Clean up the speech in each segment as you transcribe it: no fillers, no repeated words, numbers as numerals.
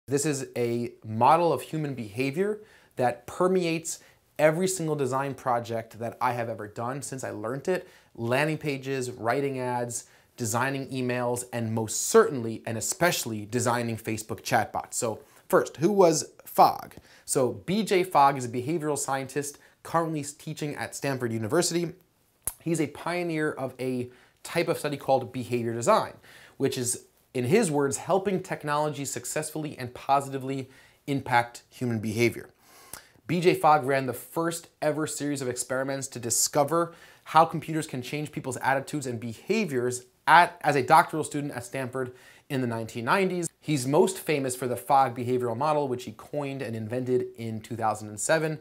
This is a model of human behavior that permeates every single design project that I have ever done since I learned it. Landing pages, writing ads, designing emails, and most certainly and especially designing Facebook chatbots. So first, who was Fogg? So BJ Fogg is a behavioral scientist currently teaching at Stanford University. He's a pioneer of a type of study called behavior design, which is, in his words, helping technology successfully and positively impact human behavior. BJ Fogg ran the first ever series of experiments to discover how computers can change people's attitudes and behaviors as a doctoral student at Stanford in the 1990s. He's most famous for the Fogg behavioral model, which he coined and invented in 2007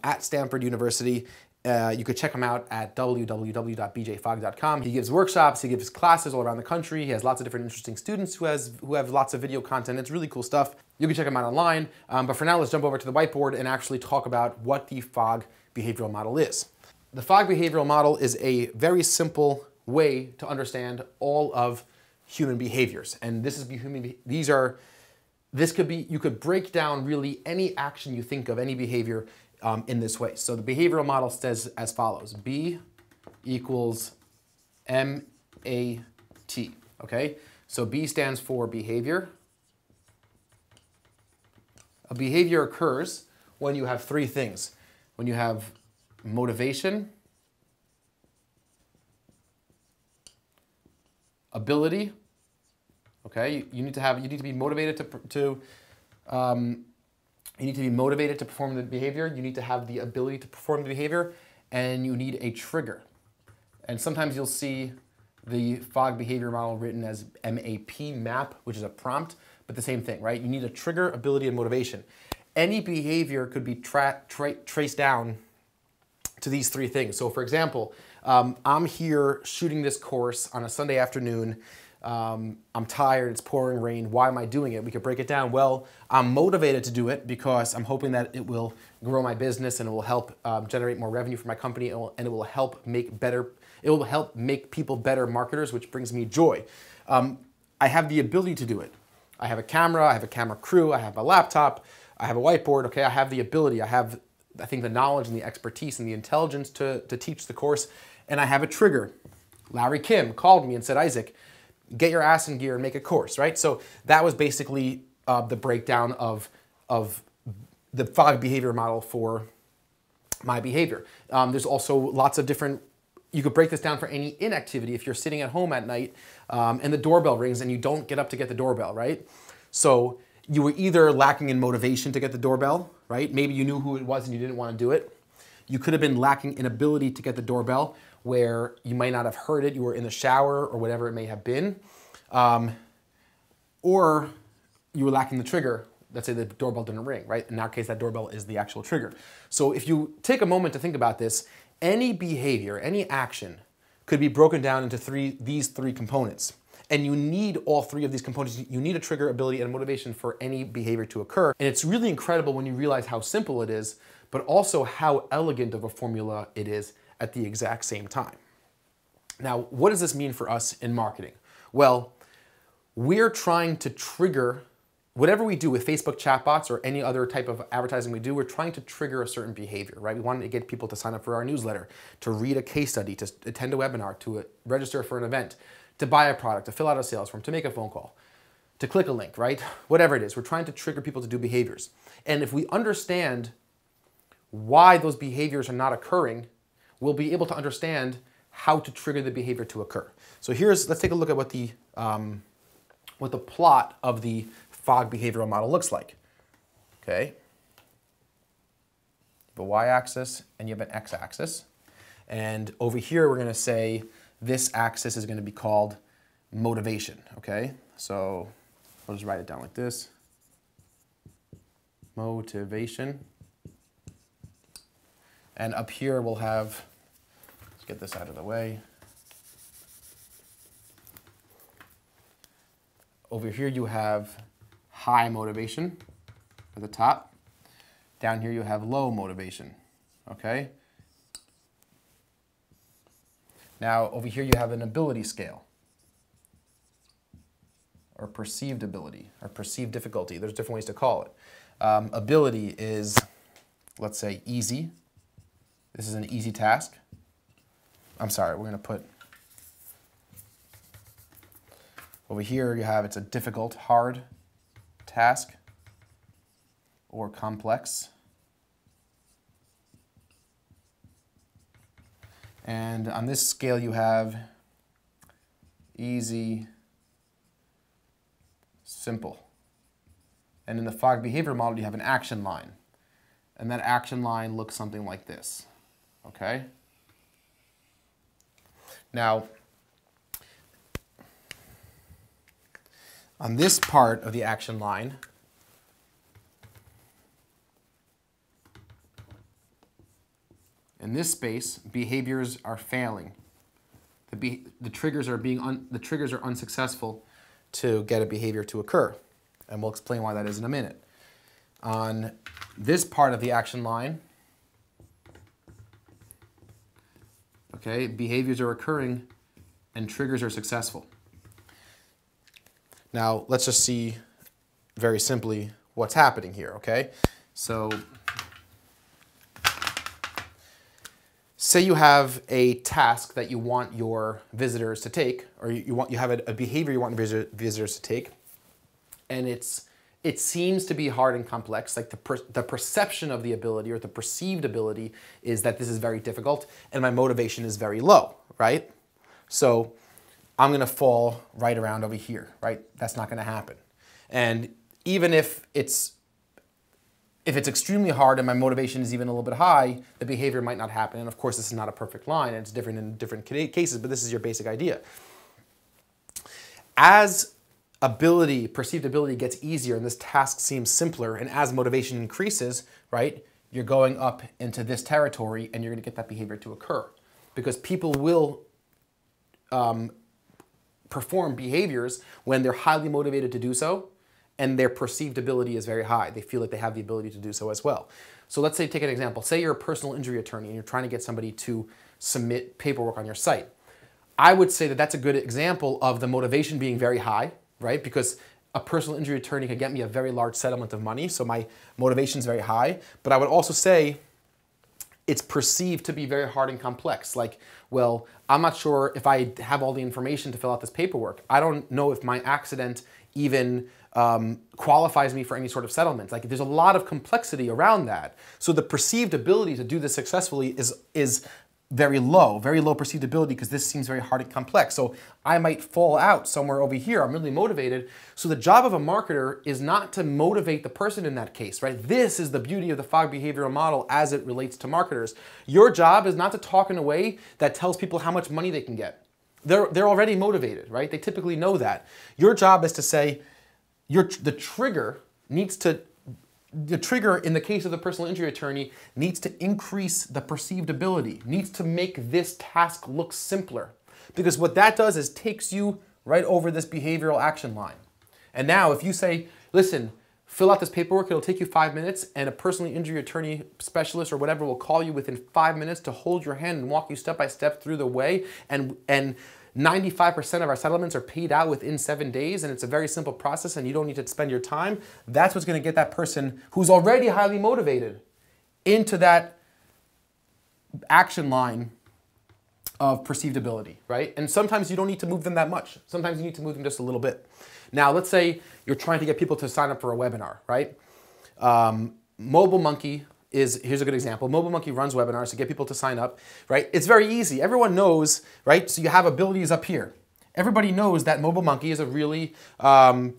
at Stanford University. You could check him out at www.bjfogg.com. He gives workshops, he gives classes all around the country. He has lots of different interesting students who have lots of video content. It's really cool stuff. You can check him out online. But for now, let's jump over to the whiteboard and actually talk about what the Fogg behavioral model is. The Fogg behavioral model is a very simple way to understand all of human behaviors. And this is you could break down really any action you think of, any behavior in this way. So the behavioral model says as follows: B equals MAT, okay? So B stands for behavior. A behavior occurs when you have three things. When you have motivation, ability, okay? You need to be motivated you need to be motivated to perform the behavior, you need to have the ability to perform the behavior, and you need a trigger. And sometimes you'll see the Fogg behavior model written as MAP, which is a prompt, but the same thing, right? You need a trigger, ability, and motivation. Any behavior could be traced down to these three things. So for example, I'm here shooting this course on a Sunday afternoon. I'm tired, it's pouring rain, why am I doing it? We could break it down. Well, I'm motivated to do it because I'm hoping that it will grow my business and it will help generate more revenue for my company, and it will help make people better marketers, which brings me joy. I have the ability to do it. I have a camera, I have a camera crew, I have a laptop, I have a whiteboard, okay? I have the ability, I think the knowledge and the expertise and the intelligence to teach the course, and I have a trigger. Larry Kim called me and said, Isaac, get your ass in gear and make a course, right? So that was basically the breakdown of the Fogg behavior model for my behavior. There's also lots of different, you could break this down for any inactivity. If you're sitting at home at night and the doorbell rings and you don't get up to get the doorbell, right? So you were either lacking in motivation to get the doorbell, right? Maybe you knew who it was and you didn't want to do it. You could have been lacking in ability to get the doorbell, where you might not have heard it, you were in the shower or whatever it may have been. Or you were lacking the trigger. Let's say the doorbell didn't ring, right? In our case, that doorbell is the actual trigger. So if you take a moment to think about this, any behavior, any action could be broken down into these three components. And you need all three of these components. You need a trigger, ability, and motivation for any behavior to occur. And it's really incredible when you realize how simple it is, but also how elegant of a formula it is at the exact same time. Now, what does this mean for us in marketing? Well, we're trying to trigger, whatever we do with Facebook chatbots or any other type of advertising we do, we're trying to trigger a certain behavior, right? We want to get people to sign up for our newsletter, to read a case study, to attend a webinar, to register for an event, to buy a product, to fill out a sales form, to make a phone call, to click a link, right? Whatever it is, we're trying to trigger people to do behaviors. And if we understand why those behaviors are not occurring, we'll be able to understand how to trigger the behavior to occur. So let's take a look at what the plot of the Fogg behavioral model looks like. Okay. You have a y-axis and you have an x-axis. And over here, we're going to say this axis is going to be called motivation, okay? So I'll just write it down like this. Motivation. And up here we'll have, let's get this out of the way. Over here you have high motivation at the top. Down here you have low motivation, okay? Now over here you have an ability scale. or perceived ability, or perceived difficulty. There's different ways to call it. Ability is, let's say, easy. This is an easy task. I'm sorry, we're going to put over here, you have it's a difficult, hard task or complex. And on this scale, you have easy, simple. And in the Fogg behavior model, you have an action line. And that action line looks something like this, okay? Now, on this part of the action line, in this space, behaviors are failing. The triggers are unsuccessful to get a behavior to occur, and we'll explain why that is in a minute. On this part of the action line, okay, behaviors are occurring and triggers are successful. Now, let's just see very simply what's happening here, okay? So, say you have a task that you want your visitors to take, or you have a behavior you want visitors to take, and it seems to be hard and complex. Like the perception of the ability or the perceived ability is that this is very difficult, and my motivation is very low, right? So I'm going to fall right around over here, right? That's not going to happen. And even if it's extremely hard and my motivation is even a little bit high, the behavior might not happen. And of course, this is not a perfect line. And it's different in different cases, but this is your basic idea. As perceived ability gets easier and this task seems simpler, and as motivation increases, right, you're going up into this territory and you're going to get that behavior to occur. Because people will perform behaviors when they're highly motivated to do so, and their perceived ability is very high. They feel like they have the ability to do so as well. So let's say, take an example. Say you're a personal injury attorney and you're trying to get somebody to submit paperwork on your site. I would say that that's a good example of the motivation being very high, right? Because a personal injury attorney could get me a very large settlement of money, so my motivation is very high. But I would also say it's perceived to be very hard and complex. Like, well, I'm not sure if I have all the information to fill out this paperwork. I don't know if my accident even qualifies me for any sort of settlement. Like, there's a lot of complexity around that. So the perceived ability to do this successfully is very low perceived ability, because this seems very hard and complex. So I might fall out somewhere over here. I'm really motivated. So the job of a marketer is not to motivate the person in that case, right? This is the beauty of the Fogg behavioral model as it relates to marketers. Your job is not to talk in a way that tells people how much money they can get. They're already motivated, right? They typically know that. Your job is to say, the trigger in the case of the personal injury attorney needs to increase the perceived ability, needs to make this task look simpler. Because what that does is takes you right over this behavioral action line. And now if you say, listen, fill out this paperwork, it'll take you 5 minutes, and a personal injury attorney specialist or whatever will call you within 5 minutes to hold your hand and walk you step by step through the way, and 95% of our settlements are paid out within 7 days, and it's a very simple process and you don't need to spend your time. That's what's going to get that person who's already highly motivated into that action line of perceived ability, right? And sometimes you don't need to move them that much. Sometimes you need to move them just a little bit. Now, let's say you're trying to get people to sign up for a webinar, right? MobileMonkey here's a good example. MobileMonkey runs webinars to get people to sign up, right? It's very easy. Everyone knows, right? So you have abilities up here. Everybody knows that MobileMonkey is a really, everyone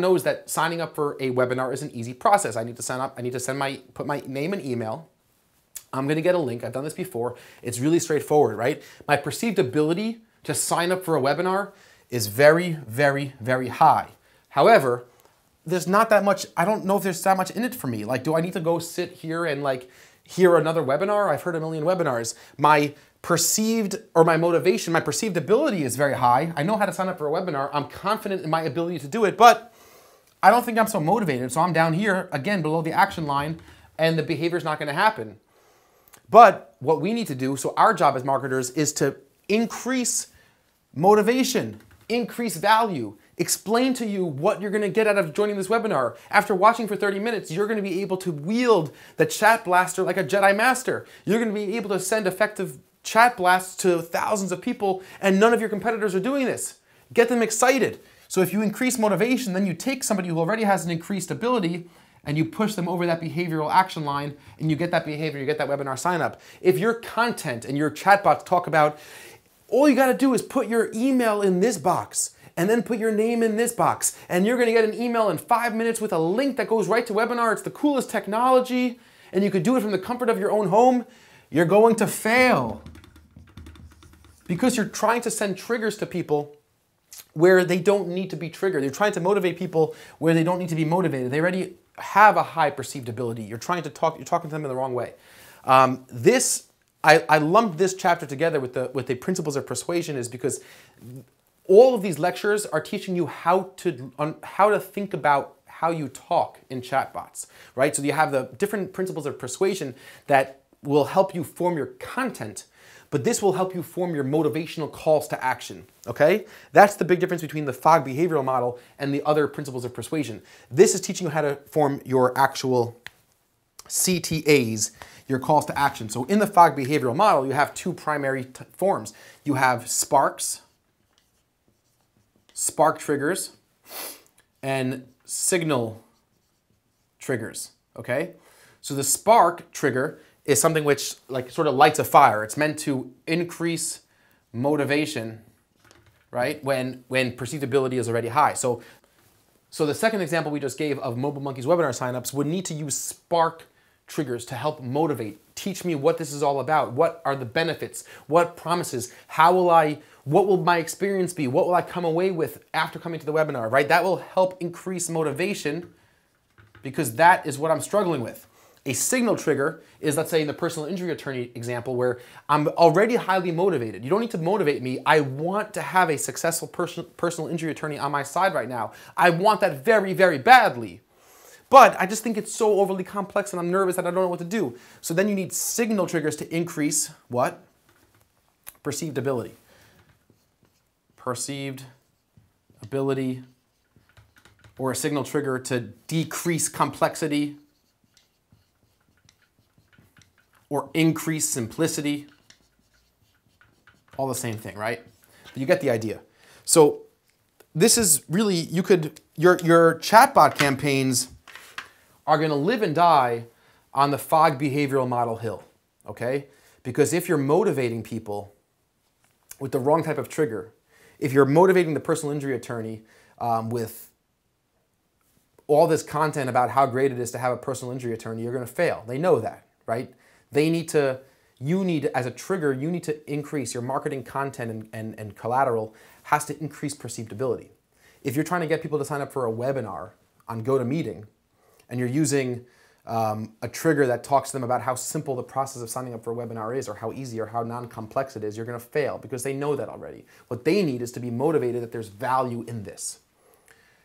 knows that signing up for a webinar is an easy process. I need to sign up. I need to put my name and email. I'm going to get a link. I've done this before. It's really straightforward, right? My perceived ability to sign up for a webinar is very, very, very high. However, there's not that much, I don't know if there's that much in it for me. Like, do I need to go sit here and like hear another webinar? I've heard a million webinars. My perceived ability is very high. I know how to sign up for a webinar. I'm confident in my ability to do it, but I don't think I'm so motivated. So I'm down here, again, below the action line, and the behavior's not gonna happen. But what we need to do, so our job as marketers, is to increase motivation increase value, explain to you what you're gonna get out of joining this webinar. After watching for 30 minutes, you're gonna be able to wield the chat blaster like a Jedi Master. You're gonna be able to send effective chat blasts to thousands of people, and none of your competitors are doing this. Get them excited. So if you increase motivation, then you take somebody who already has an increased ability and you push them over that behavioral action line, and you get that behavior, you get that webinar sign up. If your content and your chatbots talk about, all you gotta do is put your email in this box, and then put your name in this box, and you're gonna get an email in 5 minutes with a link that goes right to webinar. It's the coolest technology, and you could do it from the comfort of your own home. You're going to fail because you're trying to send triggers to people where they don't need to be triggered. You're trying to motivate people where they don't need to be motivated. They already have a high perceived ability. You're talking to them in the wrong way. I lumped this chapter together with the principles of persuasion is because all of these lectures are teaching you how to think about how you talk in chatbots, right? So you have the different principles of persuasion that will help you form your content, but this will help you form your motivational calls to action, okay? That's the big difference between the Fogg behavioral model and the other principles of persuasion. This is teaching you how to form your actual CTAs, your calls to action. So in the Fogg behavioral model, you have two primary forms. You have sparks, spark triggers, and signal triggers, okay? So the spark trigger is something which like sort of lights a fire. It's meant to increase motivation, right? When perceived ability is already high. So the second example we just gave of MobileMonkey's webinar signups would need to use spark triggers to help motivate. Teach me what this is all about. What are the benefits? What promises? What will my experience be? What will I come away with after coming to the webinar, right? That will help increase motivation because that is what I'm struggling with. A signal trigger is, let's say in the personal injury attorney example, where I'm already highly motivated. You don't need to motivate me. I want to have a successful personal injury attorney on my side right now. I want that very, very badly. But I just think it's so overly complex and I'm nervous that I don't know what to do. So then you need signal triggers to increase what? Perceived ability. Perceived ability, or a signal trigger to decrease complexity or increase simplicity. All the same thing, right? But you get the idea. So this is really, your chatbot campaigns are gonna live and die on the Fogg behavioral model hill, okay? Because if you're motivating people with the wrong type of trigger, if you're motivating the personal injury attorney with all this content about how great it is to have a personal injury attorney, you're gonna fail. They know that, right? As a trigger, you need to increase your marketing content and collateral has to increase perceived ability. If you're trying to get people to sign up for a webinar on GoToMeeting and you're using a trigger that talks to them about how simple the process of signing up for a webinar is or how easy or how non-complex it is, you're gonna fail because they know that already. What they need is to be motivated that there's value in this.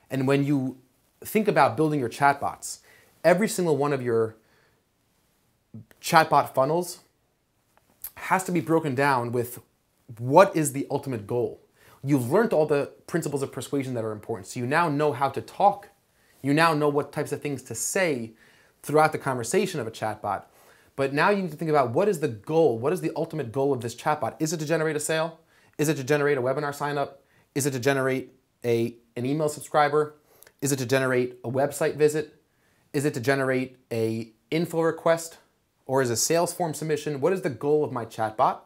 And when you think about building your chatbots, every single one of your chatbot funnels has to be broken down with what is the ultimate goal. You've learned all the principles of persuasion that are important, so you now know how to talk. You now know what types of things to say throughout the conversation of a chatbot. But now you need to think about what is the goal? What is the ultimate goal of this chatbot? Is it to generate a sale? Is it to generate a webinar sign up? Is it to generate an email subscriber? Is it to generate a website visit? Is it to generate an info request? Or is a sales form submission? What is the goal of my chatbot?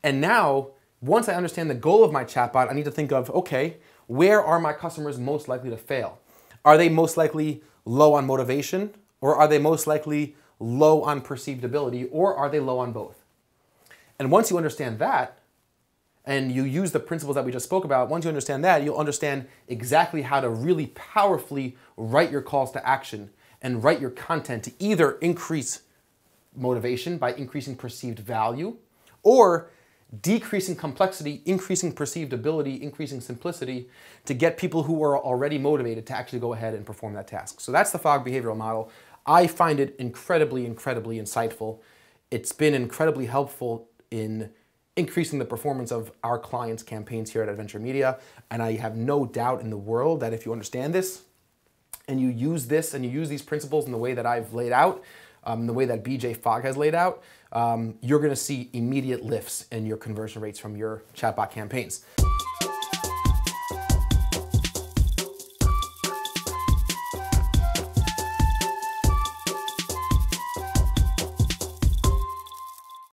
And now, once I understand the goal of my chatbot, I need to think of, okay, where are my customers most likely to fail? Are they most likely low on motivation? Or are they most likely low on perceived ability? Or are they low on both? And once you understand that, and you use the principles that we just spoke about, once you understand that, you'll understand exactly how to really powerfully write your calls to action and write your content to either increase motivation by increasing perceived value, or decreasing complexity, increasing perceived ability, increasing simplicity to get people who are already motivated to actually go ahead and perform that task. So that's the Fogg behavioral model. I find it incredibly, incredibly insightful. It's been incredibly helpful in increasing the performance of our clients' campaigns here at Adventure Media. And I have no doubt in the world that if you understand this and you use this and you use these principles in the way that I've laid out, the way that BJ Fogg has laid out, you're gonna see immediate lifts in your conversion rates from your chatbot campaigns.